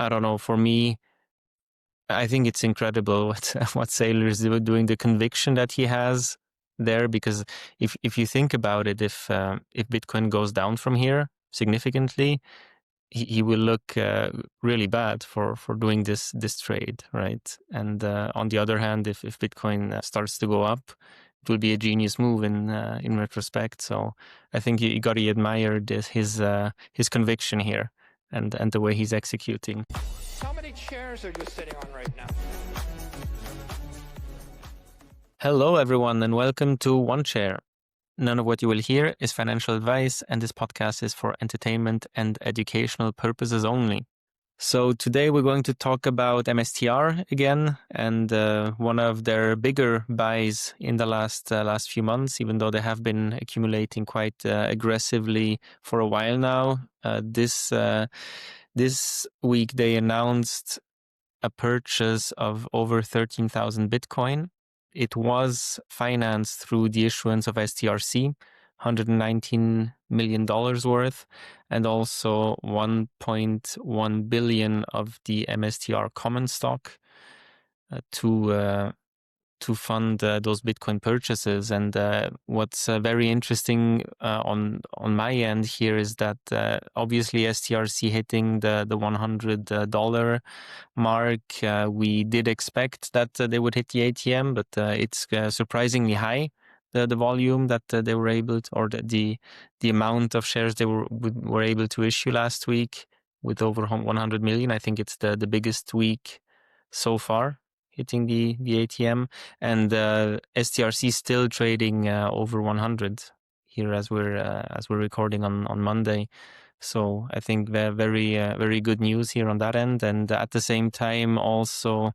I don't know, for me, I think it's incredible what Saylor is doing, the conviction that he has there, because if you think about it, if Bitcoin goes down from here significantly, he will look really bad for doing this trade, right? And on the other hand, if Bitcoin starts to go up, it will be a genius move in retrospect. So I think you got to admire his conviction here and the way he's executing. How many chairs are you sitting on right now? Hello, everyone, and welcome to One Chair. None of what you will hear is financial advice, and this podcast is for entertainment and educational purposes only. So today we're going to talk about MSTR again, and one of their bigger buys in the last few months, even though they have been accumulating quite aggressively for a while now. This week they announced a purchase of over 13,000 Bitcoin. It was financed through the issuance of STRC, $119 million worth, and also 1.1 billion of the MSTR common stock to fund those Bitcoin purchases. And what's very interesting on my end here is that obviously STRC hitting the $100 mark, we did expect that they would hit the ATM, but it's surprisingly high. The volume that they were able to, or the amount of shares they were able to issue last week with over 100 million. I think it's the biggest week so far, hitting the ATM, and STRC still trading over 100 here as we're recording on Monday. So I think very good news here on that end, and at the same time also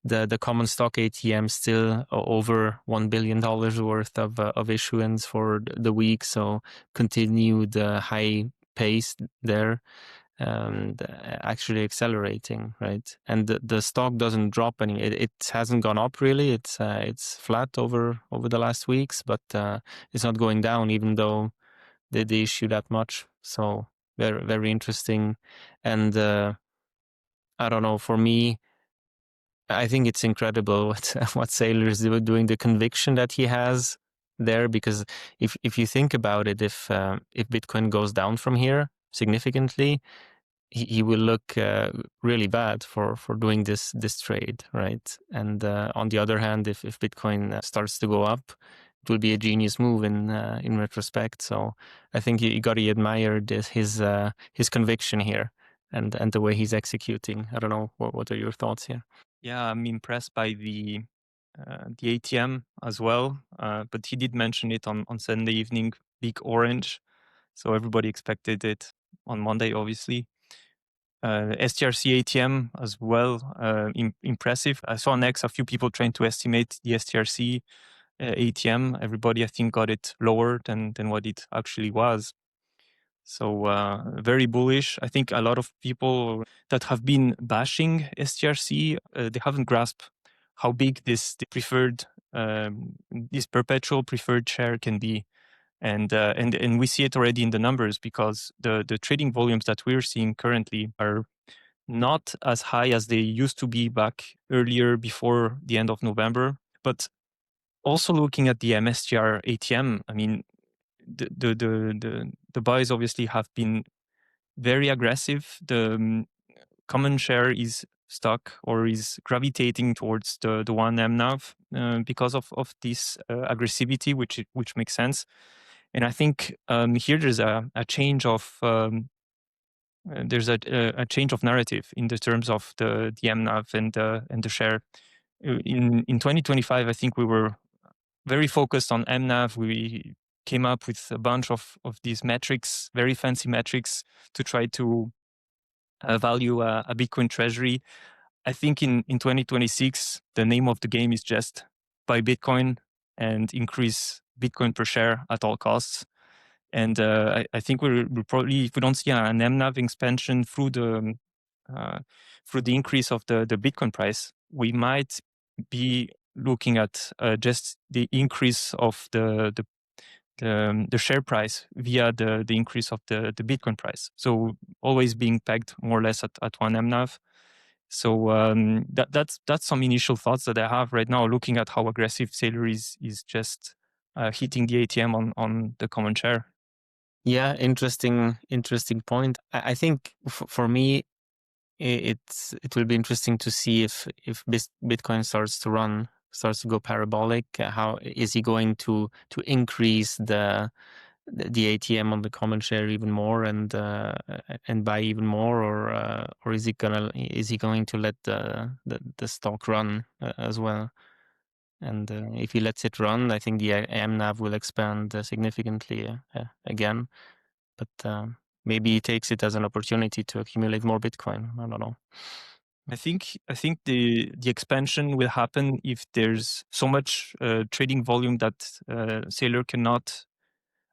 the common stock ATM still over $1 billion worth of issuance for the week. So continued high pace there. And actually accelerating, right? And the stock doesn't drop any. It hasn't gone up really. It's flat over the last weeks, but it's not going down, even though they issue that much. So very interesting. And I don't know, for me, I think it's incredible what Saylor is doing, the conviction that he has there, because if you think about it, if Bitcoin goes down from here significantly, he will look really bad for doing this trade, right? And on the other hand, if Bitcoin starts to go up, it will be a genius move in retrospect. So I think you got to admire his conviction here and the way he's executing. I don't know, what are your thoughts here? Yeah, I'm impressed by the ATM as well, but he did mention it on Sunday evening, big orange, so everybody expected it on Monday, obviously. STRC ATM as well, impressive. I saw on X a few people trying to estimate the STRC ATM. Everybody, I think, got it lower than what it actually was. So very bullish. I think a lot of people that have been bashing STRC, they haven't grasped how big this preferred, this perpetual preferred share can be. And we see it already in the numbers, because the trading volumes that we're seeing currently are not as high as they used to be back earlier before the end of November. But also looking at the MSTR ATM, I mean, the buys obviously have been very aggressive. The common share is stuck or is gravitating towards the one mNAV because of this aggressivity, which makes sense. And I think here there's a change of a change of narrative in the terms of the mNAV and the share. In 2025, I think we were very focused on mNAV. We came up with a bunch of these metrics, very fancy metrics, to try to value a Bitcoin treasury. I think in 2026, the name of the game is just buy Bitcoin and increase Bitcoin per share at all costs. And I think we're probably, if we don't see an mNAV expansion through the increase of the Bitcoin price, we might be looking at just the increase of the share price via the increase of the Bitcoin price. So always being pegged more or less at one mNAV. So that's some initial thoughts that I have right now, looking at how aggressive Saylor is just hitting the ATM on the common share. Yeah, interesting point. I think for me, it will be interesting to see if Bitcoin starts to go parabolic. How is he going to increase the ATM on the common share even more and buy even more, or is he going to let the stock run as well? And if he lets it run, I think the mNAV will expand significantly again. But maybe he takes it as an opportunity to accumulate more Bitcoin. I don't know. I think the expansion will happen if there's so much trading volume that Saylor cannot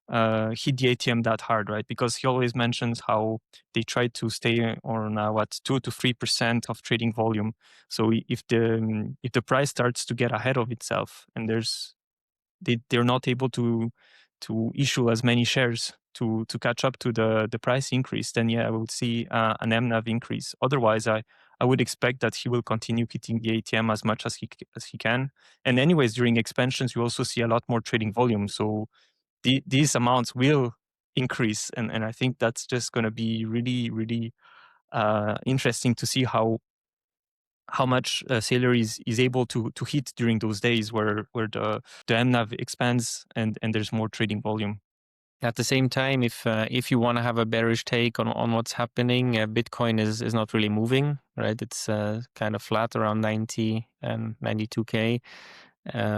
hit the ATM that hard, right? Because he always mentions how they try to stay on at 2 to 3% of trading volume. So if the price starts to get ahead of itself, and they're not able to issue as many shares to catch up to the price increase, then yeah, I will see an mNAV increase. Otherwise, I would expect that he will continue hitting the ATM as much as he can. And anyways, during expansions, you also see a lot more trading volume. So these amounts will increase, and I think that's just going to be really, really interesting to see how much Saylor is able to hit during those days where the mNAV expands and there's more trading volume. At the same time, if you want to have a bearish take on what's happening, Bitcoin is not really moving, right? It's kind of flat around 90 and 92K,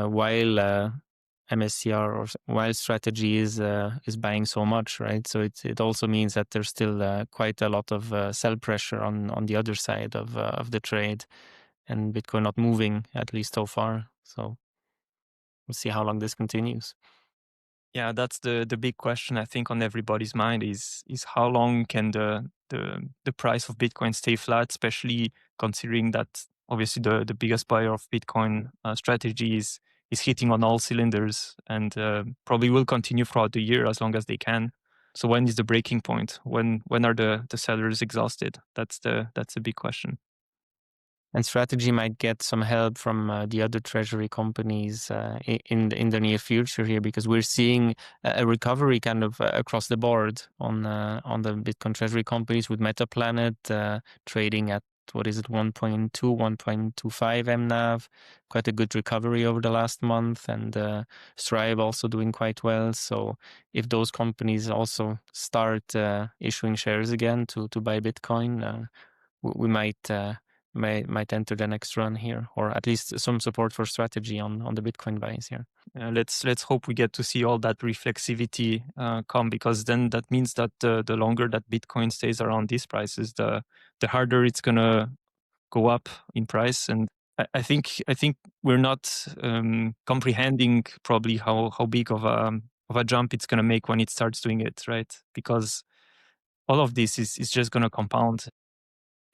while MSTR or while strategy is buying so much, right? So it also means that there's still quite a lot of sell pressure on the other side of the trade, and Bitcoin not moving, at least so far. So we'll see how long this continues. Yeah, that's the big question I think on everybody's mind is how long can the price of Bitcoin stay flat, especially considering that obviously the biggest buyer of Bitcoin strategy is hitting on all cylinders and probably will continue throughout the year as long as they can. So when is the breaking point? When are the sellers exhausted? That's the big question. And strategy might get some help from the other treasury companies in the near future here, because we're seeing a recovery kind of across the board on the Bitcoin treasury companies, with MetaPlanet trading at, what is it, 1.2, 1.25 mNAV, quite a good recovery over the last month, and Strive also doing quite well. So if those companies also start issuing shares again to buy Bitcoin, we might enter the next run here, or at least some support for strategy on the Bitcoin buys here. Let's hope we get to see all that reflexivity come, because then that means that the longer that Bitcoin stays around these prices, the harder it's gonna go up in price. And I think we're not comprehending probably how big of a jump it's gonna make when it starts doing it, right? Because all of this is just gonna compound.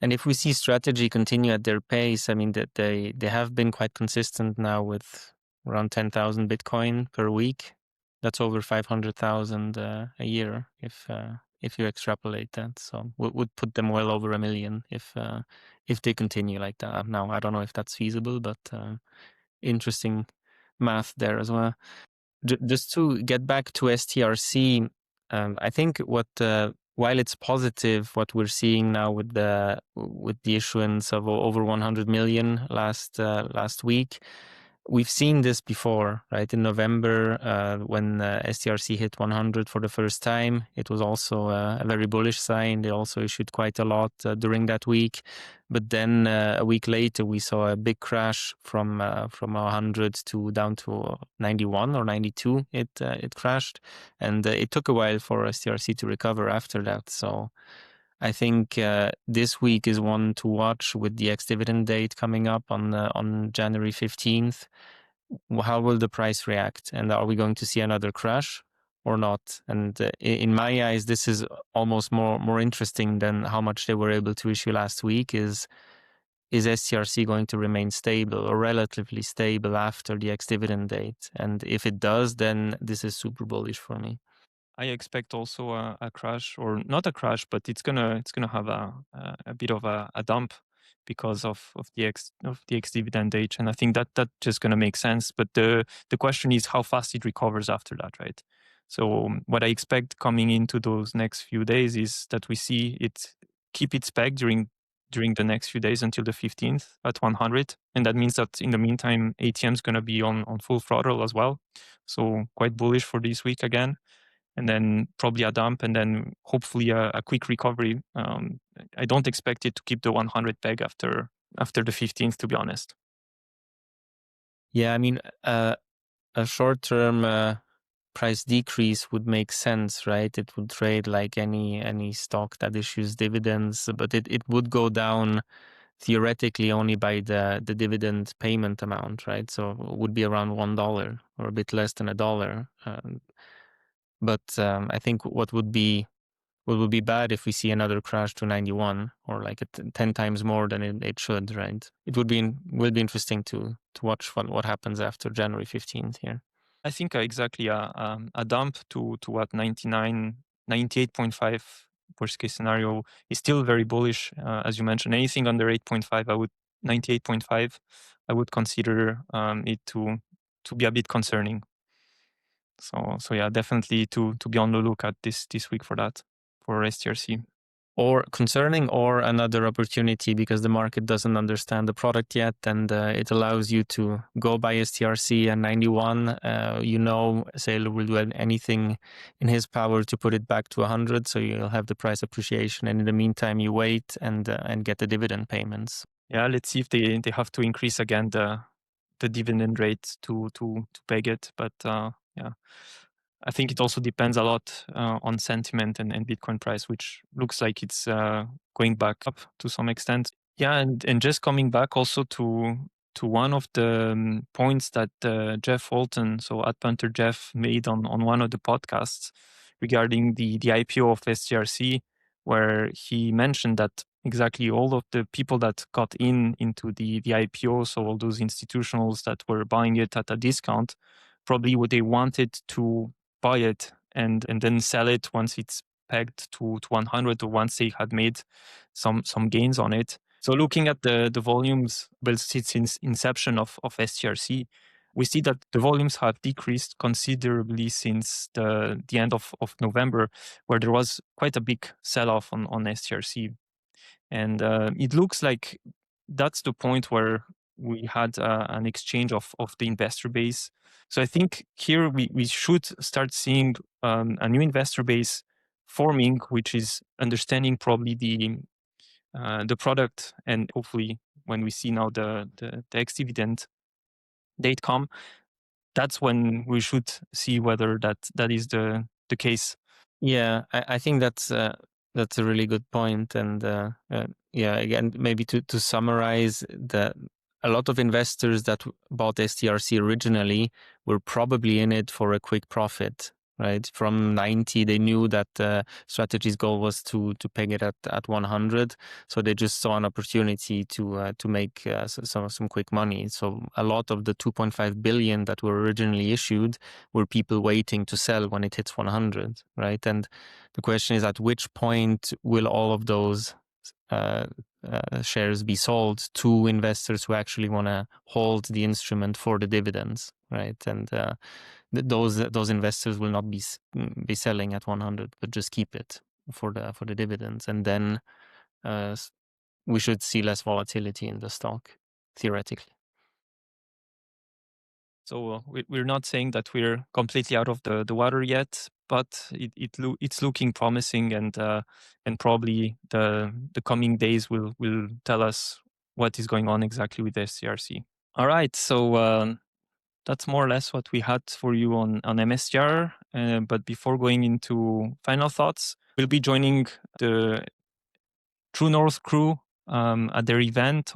And if we see strategy continue at their pace, I mean that they have been quite consistent now with around 10,000 Bitcoin per week. That's over 500,000 a year if you extrapolate that. So would put them well over 1 million if they continue like that. Now I don't know if that's feasible, but interesting math there as well. Just to get back to STRC, I think while it's positive what we're seeing now with the issuance of over 100 million last week, we've seen this before, right? In November, when STRC hit 100 for the first time, it was also a very bullish sign. They also issued quite a lot during that week. But then a week later, we saw a big crash from 100 to down to 91 or 92. It crashed, and it took a while for STRC to recover after that. So I think this week is one to watch, with the ex-dividend date coming up on January 15th. How will the price react, and are we going to see another crash or not? And in my eyes, this is almost more interesting than how much they were able to issue last week. Is STRC going to remain stable or relatively stable after the ex-dividend date? And if it does, then this is super bullish for me. I expect also a crash, or not a crash, but it's gonna have a bit of a dump, because of the ex-dividend age. And I think that just going to make sense. But the question is how fast it recovers after that, right? So what I expect coming into those next few days is that we see it keep its peg during the next few days until the 15th at 100. And that means that in the meantime, ATM is going to be on full throttle as well. So quite bullish for this week again. And then probably a dump and then hopefully a quick recovery. I don't expect it to keep the 100 peg after the 15th, to be honest. Yeah, I mean, a short-term price decrease would make sense, right? It would trade like any stock that issues dividends, but it would go down theoretically only by the dividend payment amount, right? So it would be around $1 or a bit less than $1. But I think what would be bad if we see another crash to 91 or like 10 times more than it should, right? It will be interesting to watch what happens after January 15th here. I think exactly a dump to what 98.5 worst case scenario is still very bullish. As you mentioned, anything under 8.5, 98.5, I would consider it to be a bit concerning. So yeah, definitely to be on the lookout this week for that, for STRC. Or concerning, or another opportunity because the market doesn't understand the product yet, and it allows you to go buy STRC and 91. Saylor will do anything in his power to put it back to 100, so you'll have the price appreciation. And in the meantime, you wait and get the dividend payments. Yeah, let's see if they have to increase again the dividend rate to peg it. But yeah. I think it also depends a lot on sentiment and Bitcoin price, which looks like it's going back up to some extent. Yeah, and just coming back also to one of the points that Jeff Walton, so at Punter Jeff, made on one of the podcasts regarding the IPO of STRC, where he mentioned that exactly all of the people that got into the IPO, so all those institutionals that were buying it at a discount, probably what they wanted to buy it and then sell it once it's pegged to 100 or once they had made some gains on it. So looking at the volumes, well, since inception of STRC, we see that the volumes have decreased considerably since the end of November, where there was quite a big sell-off on STRC. And it looks like that's the point where we had an exchange of the investor base. So I think here we should start seeing a new investor base forming, which is understanding probably the product, and hopefully when we see now the ex-dividend date come, that's when we should see whether that is the case. Yeah, I think that's a really good point. And yeah, again, maybe to summarize, that a lot of investors that bought STRC originally were probably in it for a quick profit, right? From 90, they knew that strategy's goal was to peg it at 100, so they just saw an opportunity to make some quick money. So a lot of the 2.5 billion that were originally issued were people waiting to sell when it hits 100, right? And the question is, at which point will all of those shares be sold to investors who actually want to hold the instrument for the dividends, right? And those investors will not be selling at 100, but just keep it for the dividends, and then we should see less volatility in the stock, theoretically. So we're not saying that we're completely out of the water yet, but it's looking promising, and probably the coming days will tell us what is going on exactly with STRC. All right, so that's more or less what we had for you on MSTR. But before going into final thoughts, we'll be joining the True North crew at their event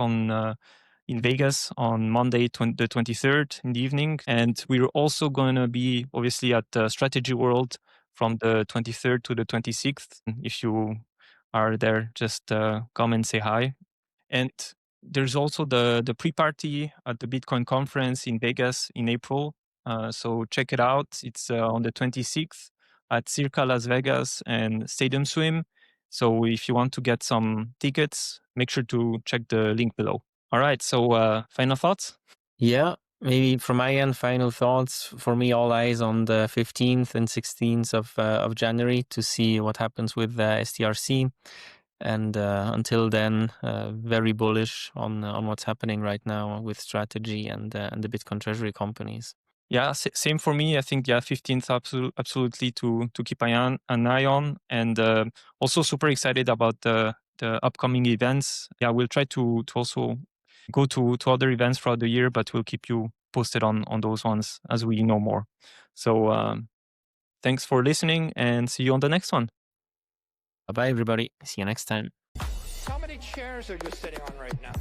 in Vegas on Monday, the 23rd in the evening. And we're also going to be obviously at Strategy World from the 23rd to the 26th. If you are there, just come and say hi. And there's also the pre-party at the Bitcoin conference in Vegas in April. So check it out. It's on the 26th at Circa Las Vegas and Stadium Swim. So if you want to get some tickets, make sure to check the link below. All right. So final thoughts? Yeah, maybe from my end, final thoughts. For me, all eyes on the 15th and 16th of January to see what happens with STRC. And until then, very bullish on what's happening right now with strategy and the Bitcoin treasury companies. Yeah, same for me. I think 15th absolutely to keep an eye on, and also super excited about the upcoming events. Yeah, we'll try to also go to other events throughout the year, but we'll keep you posted on those ones as we know more. So thanks for listening, and see you on the next one. Bye bye, everybody. See you next time. How many chairs are you sitting on right now?